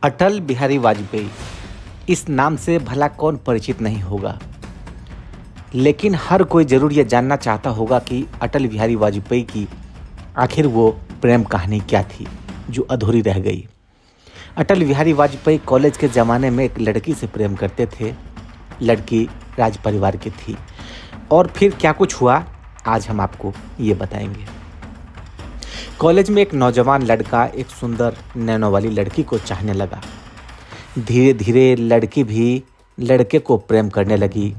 अटल बिहारी वाजपेयी, इस नाम से भला कौन परिचित नहीं होगा। लेकिन हर कोई जरूर यह जानना चाहता होगा कि अटल बिहारी वाजपेयी की आखिर वो प्रेम कहानी क्या थी जो अधूरी रह गई। अटल बिहारी वाजपेयी कॉलेज के ज़माने में एक लड़की से प्रेम करते थे। लड़की राज परिवार की थी और फिर क्या कुछ हुआ आज हम आपको ये बताएंगे। कॉलेज में एक नौजवान लड़का एक सुंदर नैनों वाली लड़की को चाहने लगा। धीरे धीरे लड़की भी लड़के को प्रेम करने लगी।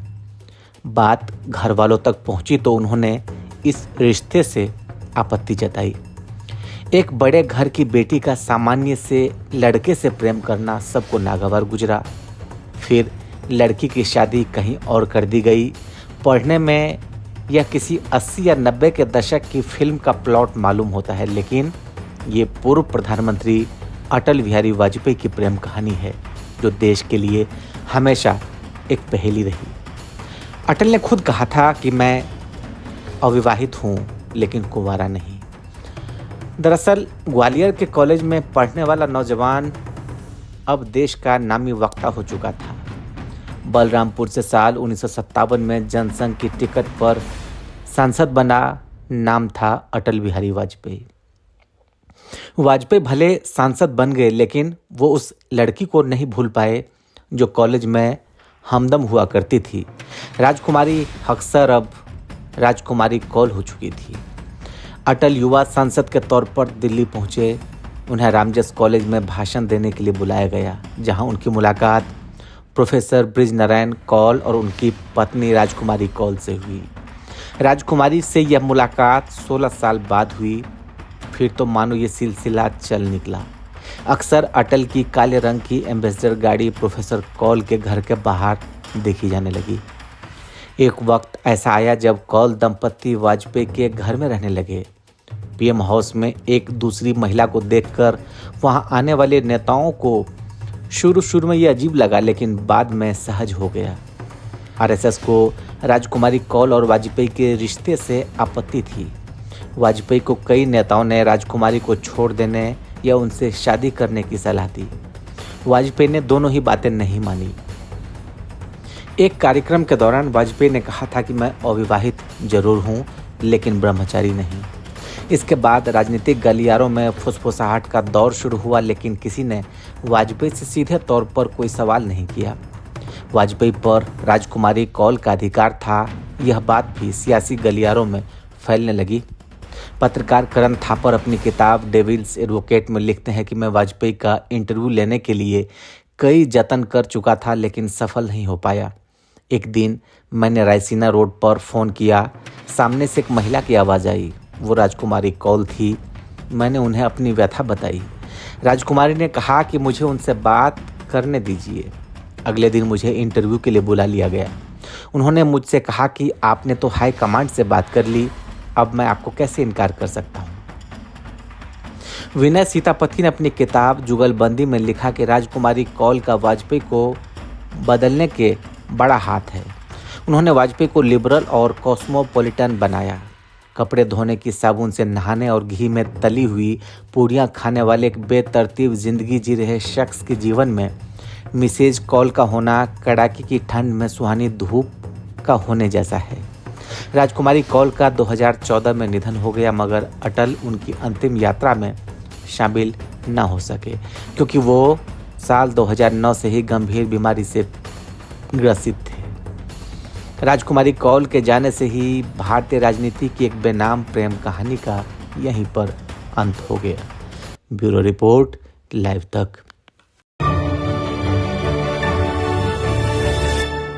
बात घर वालों तक पहुंची तो उन्होंने इस रिश्ते से आपत्ति जताई। एक बड़े घर की बेटी का सामान्य से लड़के से प्रेम करना सबको नागवार गुजरा। फिर लड़की की शादी कहीं और कर दी गई। पढ़ने में यह किसी 80 या 90 के दशक की फिल्म का प्लॉट मालूम होता है, लेकिन ये पूर्व प्रधानमंत्री अटल बिहारी वाजपेयी की प्रेम कहानी है जो देश के लिए हमेशा एक पहेली रही। अटल ने खुद कहा था कि मैं अविवाहित हूँ लेकिन कुंवारा नहीं। दरअसल ग्वालियर के कॉलेज में पढ़ने वाला नौजवान अब देश का नामी वक्ता हो चुका था। बलरामपुर से साल 1957 में जनसंघ की टिकट पर सांसद बना। नाम था अटल बिहारी वाजपेयी। वाजपेयी भले सांसद बन गए लेकिन वो उस लड़की को नहीं भूल पाए जो कॉलेज में हमदम हुआ करती थी। राजकुमारी अक्सर अब राजकुमारी कौल हो चुकी थी। अटल युवा सांसद के तौर पर दिल्ली पहुंचे। उन्हें रामजस कॉलेज में भाषण देने के लिए बुलाया गया, जहां उनकी मुलाकात प्रोफेसर बृजनारायण कौल और उनकी पत्नी राजकुमारी कौल से हुई। राजकुमारी से यह मुलाकात 16 साल बाद हुई। फिर तो मानो ये सिलसिला चल निकला। अक्सर अटल की काले रंग की एम्बेसडर गाड़ी प्रोफेसर कौल के घर के बाहर देखी जाने लगी। एक वक्त ऐसा आया जब कौल दंपत्ति वाजपेयी के घर में रहने लगे। पीएम हाउस में एक दूसरी महिला को देखकर वहां आने वाले नेताओं को शुरू में ये अजीब लगा, लेकिन बाद में सहज हो गया। आरएसएस को राजकुमारी कौल और वाजपेयी के रिश्ते से आपत्ति थी। वाजपेयी को कई नेताओं ने राजकुमारी को छोड़ देने या उनसे शादी करने की सलाह दी। वाजपेयी ने दोनों ही बातें नहीं मानी। एक कार्यक्रम के दौरान वाजपेयी ने कहा था कि मैं अविवाहित जरूर हूँ लेकिन ब्रह्मचारी नहीं। इसके बाद राजनीतिक गलियारों में फुसफुसाहट का दौर शुरू हुआ, लेकिन किसी ने वाजपेयी से सीधे तौर पर कोई सवाल नहीं किया। वाजपेयी पर राजकुमारी कौल का अधिकार था, यह बात भी सियासी गलियारों में फैलने लगी। पत्रकार करण थापर अपनी किताब डेविल्स एडवोकेट में लिखते हैं कि मैं वाजपेयी का इंटरव्यू लेने के लिए कई जतन कर चुका था लेकिन सफल नहीं हो पाया। एक दिन मैंने रायसीना रोड पर फ़ोन किया। सामने से एक महिला की आवाज़ आई। वो राजकुमारी कौल थी। मैंने उन्हें अपनी व्यथा बताई। राजकुमारी ने कहा कि मुझे उनसे बात करने दीजिए। अगले दिन मुझे इंटरव्यू के लिए बुला लिया गया। उन्होंने मुझसे कहा कि आपने तो हाई कमांड से बात कर ली, अब मैं आपको कैसे इनकार कर सकता हूँ। विनय सीतापति ने अपनी किताब जुगलबंदी में लिखा कि राजकुमारी कौल का वाजपेयी को बदलने के बड़ा हाथ है। उन्होंने वाजपेयी को लिबरल और कॉस्मोपॉलिटन बनाया। कपड़े धोने की साबुन से नहाने और घी में तली हुई पूड़ियाँ खाने वाले एक बेतरतीब जिंदगी जी रहे शख्स के जीवन में मिसेज कौल का होना कड़ाके की ठंड में सुहानी धूप का होने जैसा है। राजकुमारी कौल का 2014 में निधन हो गया, मगर अटल उनकी अंतिम यात्रा में शामिल न हो सके क्योंकि वो साल 2009 से ही गंभीर बीमारी से ग्रसित थे। राजकुमारी कौल के जाने से ही भारतीय राजनीति की एक बेनाम प्रेम कहानी का यहीं पर अंत हो गया। ब्यूरो रिपोर्ट, लाइव तक।